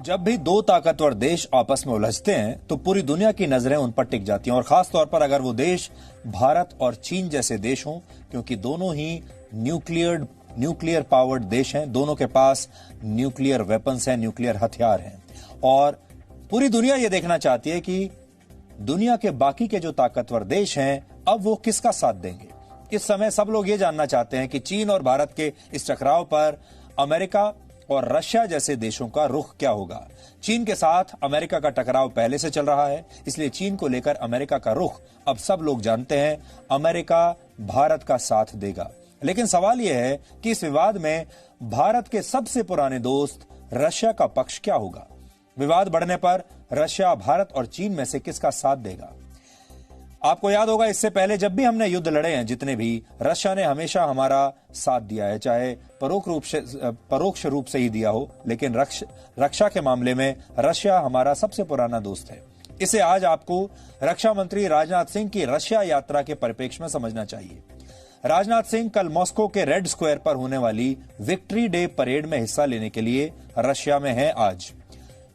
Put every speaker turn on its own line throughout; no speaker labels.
जब भी दो ताकतवर देश आपस में उलझते हैं तो पूरी दुनिया की नजरें उन पर टिक जाती हैं और खास तौर पर अगर वो देश भारत और चीन जैसे देश हों, क्योंकि दोनों ही न्यूक्लियर पावर्ड देश हैं, दोनों के पास न्यूक्लियर वेपन्स हैं, न्यूक्लियर हथियार हैं और पूरी दुनिया ये देखना चाहती है कि दुनिया के बाकी के जो ताकतवर देश हैं अब वो किसका साथ देंगे। इस समय सब लोग ये जानना चाहते हैं कि चीन और भारत के इस टकराव पर अमेरिका और रशिया जैसे देशों का रुख क्या होगा। चीन के साथ अमेरिका का टकराव पहले से चल रहा है, इसलिए चीन को लेकर अमेरिका का रुख अब सब लोग जानते हैं, अमेरिका भारत का साथ देगा। लेकिन सवाल यह है कि इस विवाद में भारत के सबसे पुराने दोस्त रशिया का पक्ष क्या होगा। विवाद बढ़ने पर रशिया भारत और चीन में से किसका साथ देगा। आपको याद होगा इससे पहले जब भी हमने युद्ध लड़े हैं जितने भी, रशिया ने हमेशा हमारा साथ दिया है, चाहे परोक्ष रूप से ही दिया हो, लेकिन रक्षा के मामले में रशिया हमारा सबसे पुराना दोस्त है। इसे आज आपको रक्षा मंत्री राजनाथ सिंह की रशिया यात्रा के परिप्रेक्ष्य में समझना चाहिए। राजनाथ सिंह कल मॉस्को के रेड स्क्वायर पर होने वाली विक्ट्री डे परेड में हिस्सा लेने के लिए रशिया में हैं आज।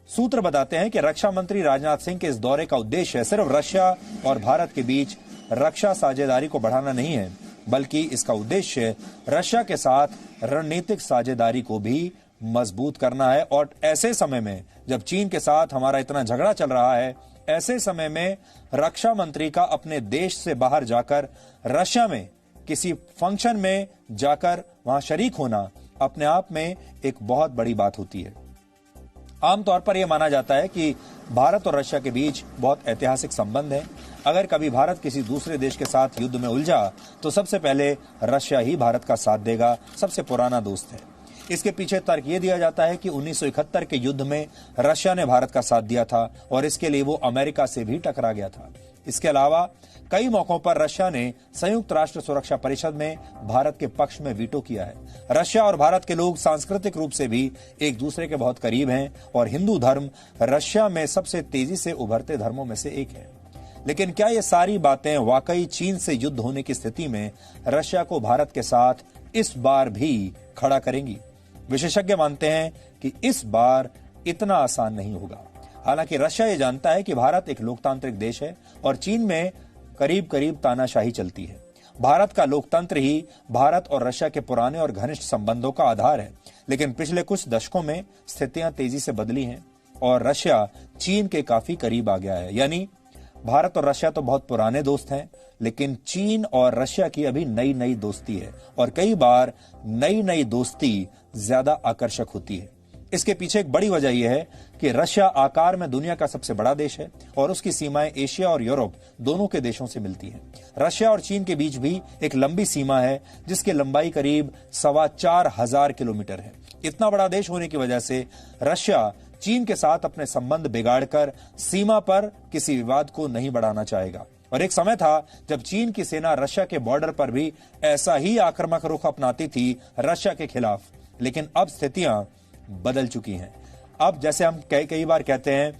सूत्र बताते हैं कि रक्षा मंत्री राजनाथ सिंह के इस दौरे का उद्देश्य सिर्फ रशिया और भारत के बीच रक्षा साझेदारी को बढ़ाना नहीं है, बल्कि इसका उद्देश्य रशिया के साथ रणनीतिक साझेदारी को भी मजबूत करना है। और ऐसे समय में जब चीन के साथ हमारा इतना झगड़ा चल रहा है, ऐसे समय में रक्षा मंत्री का अपने देश से बाहर जाकर रशिया में किसी फंक्शन में जाकर वहां शरीक होना अपने आप में एक बहुत बड़ी बात होती है। आमतौर पर यह माना जाता है कि भारत और रशिया के बीच बहुत ऐतिहासिक संबंध है। अगर कभी भारत किसी दूसरे देश के साथ युद्ध में उलझा तो सबसे पहले रशिया ही भारत का साथ देगा, सबसे पुराना दोस्त है। इसके पीछे तर्क यह दिया जाता है कि 1971 के युद्ध में रशिया ने भारत का साथ दिया था और इसके लिए वो अमेरिका से भी टकरा गया था। इसके अलावा कई मौकों पर रशिया ने संयुक्त राष्ट्र सुरक्षा परिषद में भारत के पक्ष में वीटो किया है। रशिया और भारत के लोग सांस्कृतिक रूप से भी एक दूसरे के बहुत करीब हैं और हिंदू धर्म रशिया में सबसे तेजी से उभरते धर्मों में से एक है। लेकिन क्या ये सारी बातें वाकई चीन से युद्ध होने की स्थिति में रशिया को भारत के साथ इस बार भी खड़ा करेंगी? विशेषज्ञ मानते हैं कि इस बार इतना आसान नहीं होगा। हालांकि रशिया ये जानता है कि भारत एक लोकतांत्रिक देश है और चीन में करीब करीब तानाशाही चलती है। भारत का लोकतंत्र ही भारत और रशिया के पुराने और घनिष्ठ संबंधों का आधार है। लेकिन पिछले कुछ दशकों में स्थितियां तेजी से बदली हैं और रशिया चीन के काफी करीब आ गया है। यानी भारत और रशिया तो बहुत पुराने दोस्त हैं, लेकिन चीन और रशिया की अभी नई नई दोस्ती है और कई बार नई नई दोस्ती ज्यादा आकर्षक होती है। इसके पीछे एक बड़ी वजह यह है कि रशिया आकार में दुनिया का सबसे बड़ा देश है और उसकी सीमाएं एशिया और यूरोप दोनों के देशों से मिलती हैं। रशिया और चीन के बीच भी एक लंबी सीमा है जिसकी लंबाई करीब 4,2500 किलोमीटर है। इतना बड़ा देश होने की वजह से रशिया चीन के साथ अपने संबंध बिगाड़कर सीमा पर किसी विवाद को नहीं बढ़ाना चाहेगा। और एक समय था जब चीन की सेना रशिया के बॉर्डर पर भी ऐसा ही आक्रामक रुख अपनाती थी रशिया के खिलाफ। लेकिन अब स्थितियां बदल चुकी हैं। अब जैसे हम कई बार कहते हैं,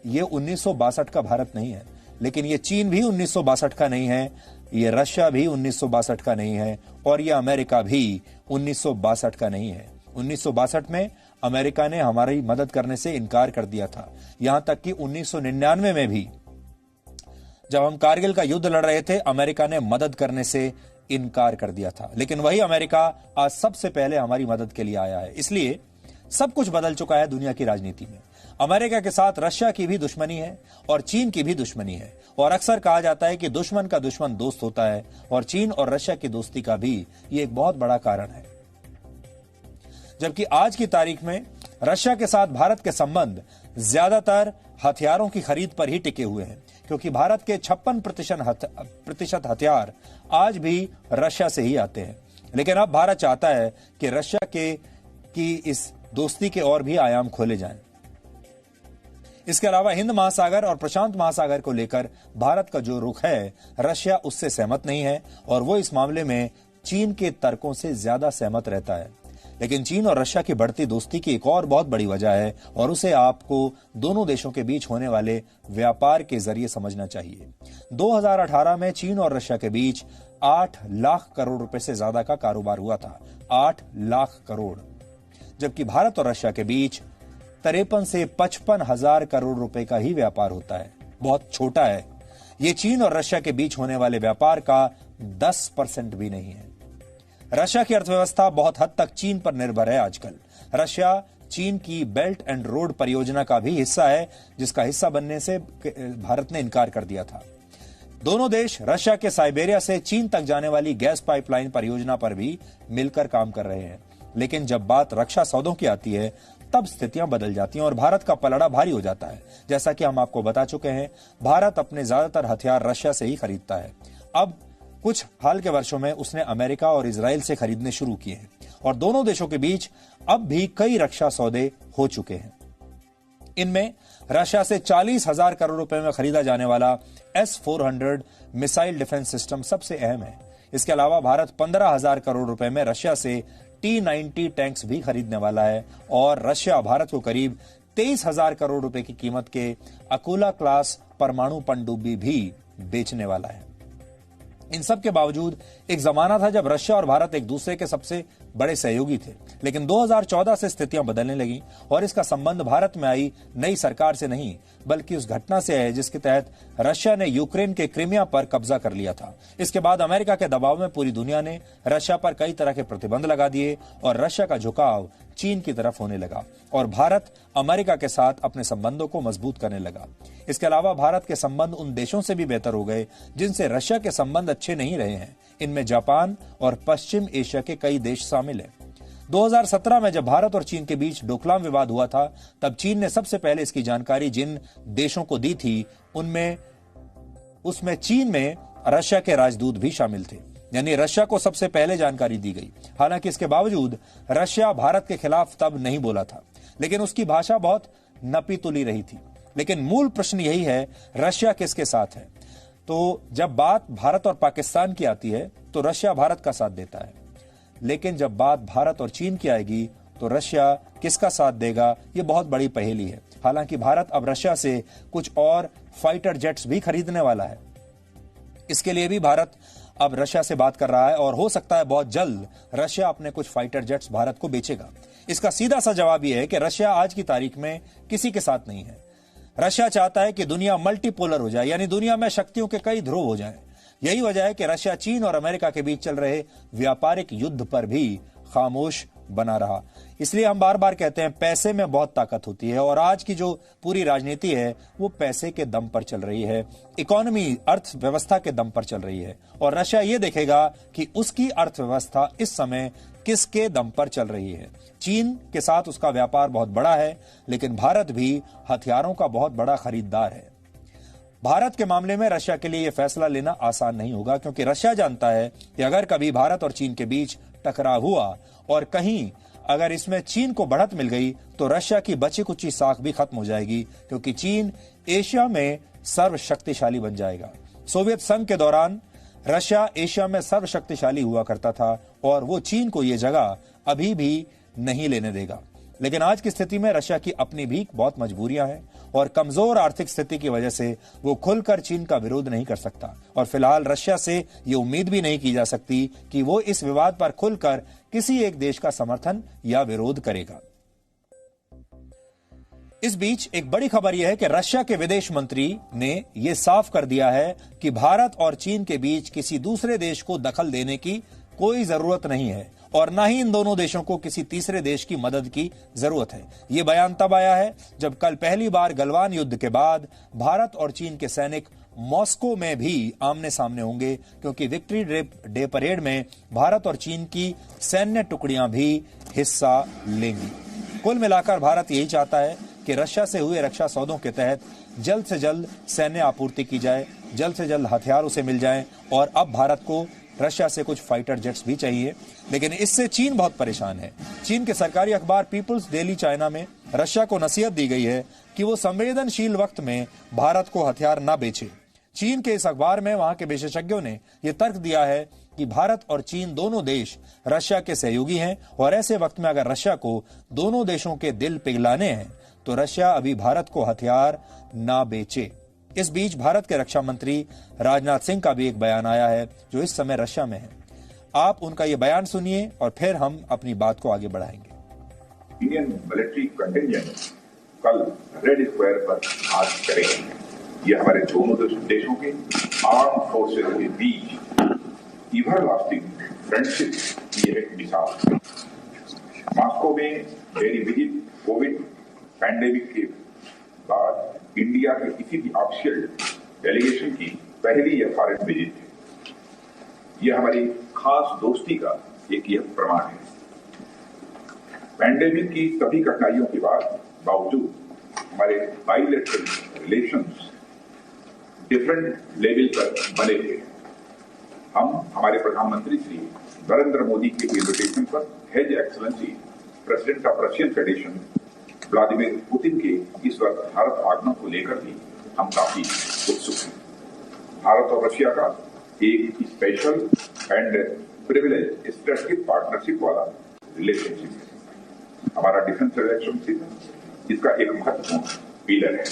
ये 1962 का भारत नहीं है, लेकिन ये चीन भी 1962 का नहीं है, ये रशिया भी 1962 का नहीं है और ये अमेरिका भी 1962 का नहीं है। 1962 में अमेरिका ने हमारी मदद करने से इनकार कर दिया था। यहां तक कि 1999 में भी जब हम कारगिल का युद्ध लड़ रहे थे, अमेरिका ने मदद करने से इनकार कर दिया था। लेकिन वही अमेरिका आज सबसे पहले हमारी मदद के लिए आया है। इसलिए सब कुछ बदल चुका है दुनिया की राजनीति में। अमेरिका के साथ रशिया की भी दुश्मनी है और चीन की भी दुश्मनी है और अक्सर कहा जाता है कि दुश्मन का दुश्मन दोस्त होता है और चीन और रशिया की दोस्ती का भी ये एक बहुत बड़ा कारण है। जबकि आज की तारीख में रशिया के साथ भारत के संबंध ज्यादातर हथियारों की खरीद पर ही टिके हुए हैं, क्योंकि भारत के 56% हथियार आज भी रशिया से ही आते हैं। लेकिन अब भारत चाहता है कि रशिया की इस दोस्ती के और भी आयाम खोले जाएं। इसके अलावा हिंद महासागर और प्रशांत महासागर को लेकर भारत का जो रुख है, रशिया उससे सहमत नहीं है और वो इस मामले में चीन के तर्कों से ज्यादा सहमत रहता है। लेकिन चीन और रशिया की बढ़ती दोस्ती की एक और बहुत बड़ी वजह है और उसे आपको दोनों देशों के बीच होने वाले व्यापार के जरिए समझना चाहिए। 2018 में चीन और रशिया के बीच 8 लाख करोड़ रुपए से ज्यादा का कारोबार हुआ था। 8 लाख करोड़। जबकि भारत और रशिया के बीच 53 से 55 हजार करोड़ रुपए का ही व्यापार होता है, बहुत छोटा है। ये चीन और रशिया के बीच होने वाले व्यापार का 10% भी नहीं है। रशिया की अर्थव्यवस्था बहुत हद तक चीन पर निर्भर है आजकल। रशिया चीन की बेल्ट एंड रोड परियोजना का भी हिस्सा है, जिसका हिस्सा बनने से भारत ने इनकार कर दिया था। दोनों देश रशिया के साइबेरिया से चीन तक जाने वाली गैस पाइपलाइन परियोजना पर भी मिलकर काम कर रहे हैं। लेकिन जब बात रक्षा सौदों की आती है, तब स्थितियां बदल जाती हैं और भारत का पलड़ा भारी हो जाता है। जैसा कि हम आपको बता चुके हैं, भारत अपने ज्यादातर हथियार रशिया से ही खरीदता है। अब कुछ हाल के वर्षों में उसने अमेरिका और इजराइल से खरीदने शुरू किए हैं और दोनों देशों के बीच अब भी कई रक्षा सौदे हो चुके हैं। इनमें रशिया से 40,000 करोड़ रुपए में खरीदा जाने वाला S-400 मिसाइल डिफेंस सिस्टम सबसे अहम है। इसके अलावा भारत 15,000 करोड़ रुपए में रशिया से T-90 टैंक्स भी खरीदने वाला है और रशिया भारत को करीब 23,000 करोड़ रुपए की कीमत के अकुला क्लास परमाणु पनडुब्बी भी बेचने वाला है। इन सब के बावजूद एक जमाना था जब रशिया और भारत एक दूसरे के सबसे बड़े सहयोगी थे, लेकिन 2014 से स्थितियां बदलने लगी और इसका संबंध भारत में आई नई सरकार से नहीं, बल्कि उस घटना से है जिसके तहत रशिया ने यूक्रेन के क्रीमिया पर कब्जा कर लिया था। इसके बाद अमेरिका के दबाव में पूरी दुनिया ने रशिया पर कई तरह के प्रतिबंध लगा दिए और रशिया का झुकाव चीन की तरफ होने लगा और भारत अमेरिका के साथ अपने संबंधों को मजबूत करने लगा। इसके अलावा भारत के संबंध उन देशों से भी बेहतर हो गए जिनसे रशिया के संबंध अच्छे नहीं रहे हैं। इनमें जापान और पश्चिम एशिया के कई देश शामिल हैं। 2017 में जब भारत और चीन के बीच डोकलाम विवाद हुआ था, तब चीन ने सबसे पहले इसकी जानकारी जिन देशों को दी थी उसमें चीन में रशिया के राजदूत भी शामिल थे, यानी रशिया को सबसे पहले जानकारी दी गई। हालांकि इसके बावजूद रशिया भारत के खिलाफ तब नहीं बोला था, लेकिन उसकी भाषा बहुत नपी तुली रही थी। लेकिन मूल प्रश्न यही है, रशिया किसके साथ है? तो जब बात भारत और पाकिस्तान की आती है तो रशिया भारत का साथ देता है, लेकिन जब बात भारत और चीन की आएगी तो रशिया किसका साथ देगा, यह बहुत बड़ी पहेली है। हालांकि भारत अब रशिया से कुछ और फाइटर जेट्स भी खरीदने वाला है। इसके लिए भी भारत अब रशिया से बात कर रहा है और हो सकता है बहुत जल्द रशिया अपने कुछ फाइटर जेट्स भारत को बेचेगा। इसका सीधा सा जवाब यह है कि रशिया आज की तारीख में किसी के साथ नहीं है। रशिया चाहता है कि दुनिया मल्टीपोलर हो जाए, यानी दुनिया में शक्तियों के कई ध्रुव हो जाएं। यही वजह है कि रशिया चीन और अमेरिका के बीच चल रहे व्यापारिक युद्ध पर भी खामोश बना रहा। इसलिए हम बार बार कहते हैं, पैसे में बहुत ताकत होती है और आज की जो पूरी राजनीति है वो पैसे के दम पर चल रही है, इकोनॉमी अर्थव्यवस्था के दम पर चल रही है और रशिया ये देखेगा कि उसकी अर्थव्यवस्था इस समय किसके दम पर चल रही है। चीन के साथ उसका व्यापार बहुत बड़ा है, लेकिन भारत भी हथियारों का बहुत बड़ा खरीदार है। भारत के मामले में रशिया के लिए यह फैसला लेना आसान नहीं होगा, क्योंकि रशिया जानता है कि अगर कभी भारत और चीन के बीच टकराव हुआ और कहीं अगर इसमें चीन को बढ़त मिल गई तो रशिया की बची कुची साख भी खत्म हो जाएगी, क्योंकि चीन एशिया में सर्वशक्तिशाली बन जाएगा। सोवियत संघ के दौरान रशिया एशिया में सर्वशक्तिशाली हुआ करता था और वो चीन को ये जगह अभी भी नहीं लेने देगा। लेकिन आज की स्थिति में रशिया की अपनी भी बहुत मजबूरियां हैं और कमजोर आर्थिक स्थिति की वजह से वो खुलकर चीन का विरोध नहीं कर सकता और फिलहाल रशिया से ये उम्मीद भी नहीं की जा सकती कि वो इस विवाद पर खुलकर किसी एक देश का समर्थन या विरोध करेगा। इस बीच एक बड़ी खबर यह है कि रशिया के विदेश मंत्री ने यह साफ कर दिया है कि भारत और चीन के बीच किसी दूसरे देश को दखल देने की कोई जरूरत नहीं है और न ही इन दोनों देशों को किसी तीसरे देश की मदद की जरूरत है। यह बयान तब आया है जब कल पहली बार गलवान युद्ध के बाद भारत और चीन के सैनिक मॉस्को में भी आमने सामने होंगे, क्योंकि विक्ट्री डे परेड में भारत और चीन की सैन्य टुकड़ियां भी हिस्सा लेंगी। कुल मिलाकर भारत यही चाहता है कि रशिया से हुए रक्षा सौदों के तहत जल्द से जल्द सैन्य आपूर्ति की जाए, जल्द से जल्द हथियार उसे मिल जाएं और अब भारत को रशिया से कुछ फाइटर जेट्स भी चाहिए। लेकिन इससे चीन बहुत परेशान है। चीन के सरकारी अखबार पीपुल्स डेली चाइना में रशिया को नसीहत दी गई है कि वो संवेदनशील वक्त में भारत को हथियार न बेचे। चीन के इस अखबार में वहां के विशेषज्ञों ने यह तर्क दिया है कि भारत और चीन दोनों देश रशिया के सहयोगी हैं और ऐसे वक्त में अगर रशिया को दोनों देशों के दिल पिघलाने हैं तो रशिया अभी भारत को हथियार ना बेचे। इस बीच भारत के रक्षा मंत्री राजनाथ सिंह का भी एक बयान आया है जो इस समय रशिया में है। आप उनका ये बयान सुनिए और फिर हम अपनी बात को आगे बढ़ाएंगे।
Indian military contingent कल रेड स्क्वायर पर आज करेंगे। ये हमारे दोनों देशों के आर्म फोर्सेज के बीच एवरलास्टिंग फ्रेंडशिप की एक मिसाल है। मॉस्को में मेरी विजिट कोविड पैंडेमिक के बाद इंडिया के किसी भी ऑफिशियल डेलीगेशन की पहली यह फॉरेन विजिट है। यह हमारी खास दोस्ती का एक यह प्रमाण है। पैंडेमिक की सभी कठिनाइयों के बावजूद हमारे बाइलेटरल रिलेशंस डिफरेंट लेवल पर बने थे। हम हमारे प्रधानमंत्री श्री नरेंद्र मोदी के इन्विटेशन पर hedge excellency president of Russian federation Vladimir Putin के इस वक्त भारत आगमन को लेकर भी हम काफी उत्सुक हैं। भारत और रशिया का एक special and privilege strategic partnership वाला रिलेशनशिप है। हमारा डिफेंस रिलेशनशिप इसका एक महत्वपूर्ण पिलर है।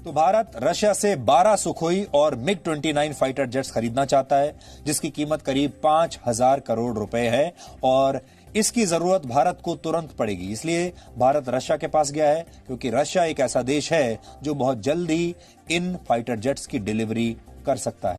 तो भारत रशिया से 12 सुखोई और मिग 29 फाइटर जेट्स खरीदना चाहता है, जिसकी कीमत करीब 5,000 करोड़ रुपए है और इसकी जरूरत भारत को तुरंत पड़ेगी। इसलिए भारत रशिया के पास गया है, क्योंकि रशिया एक ऐसा देश है जो बहुत जल्द ही इन फाइटर जेट्स की डिलीवरी कर सकता है।